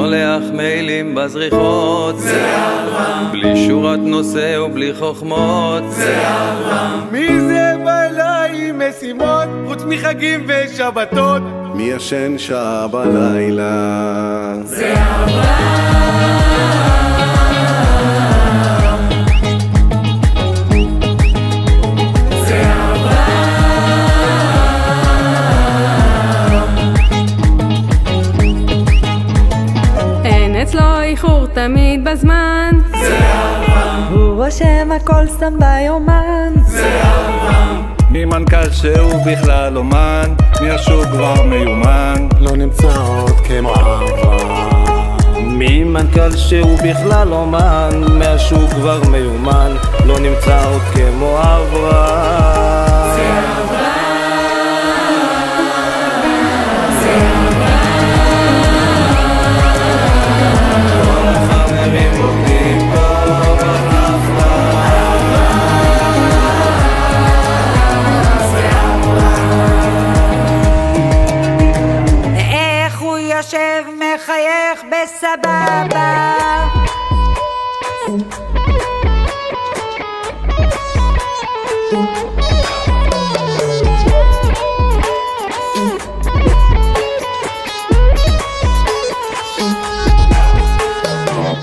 שולח מיילים בזריחות, זה אברהם. בלי שורת נושא ובלי חוכמות, זה אברהם. מי זה בא אליי עם משימות חוץ מחגים ושבתות? מי ישן שעה בלילה? זה אברהם. איחור תמיד בזמן, זה אברהם. הוא רושם הכל שם ביומן, זה אברהם. ממנכ"ל שהוא בכלל אומן, מהשוק כבר מיומן, לא נמצא עוד כמו אברהם. ממנכ"ל שהוא בכלל אומן, מהשוק כבר מיומן, לא נמצא עוד כמו אברהם. זה אברהם. יושב מחייך בסבבה,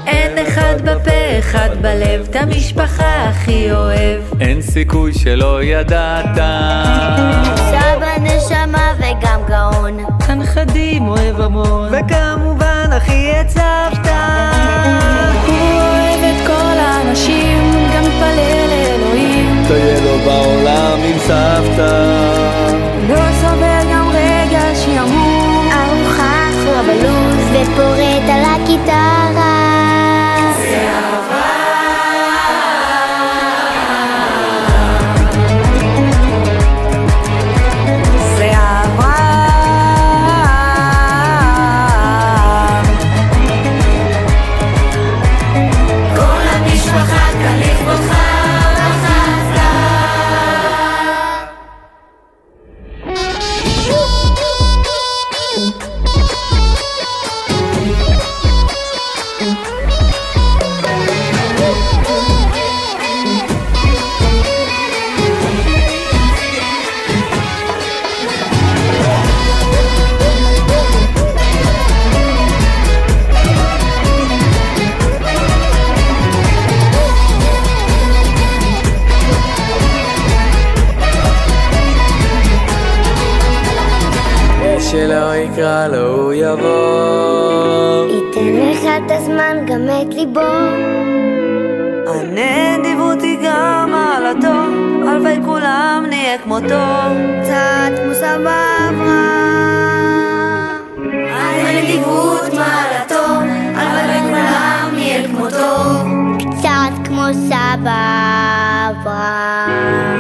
אין אחד בפה אחד בלב, את המשפחה הכי אוהב, אין סיכוי שלא ידעת, סבא נשמה וגם גאון, הנכדים אוהב המון, וכמובן הכי את סבתא. הוא אוהב את כל האנשים, גם מתפלל לאלוהים, תהיה לו בעולם עם סבתא, לא סובל גם רגע שימות, ארוחה אחורה בלוז ופורט על הקיטרה. זה אברהם. זה אברהם. כל המשפחה כאן לכבודך בחסדה. שלא יקרא לו הוא יבוא, ייתן לך את הזמן גם את ליבו, הנדיבות היא גם מעלתו, הלוואי כולם נהיה כמותו, קצת כמו סבא אברהם. הנדיבות מעלתו, הלוואי כולם נהיה כמותו, קצת כמו סבא אברהם.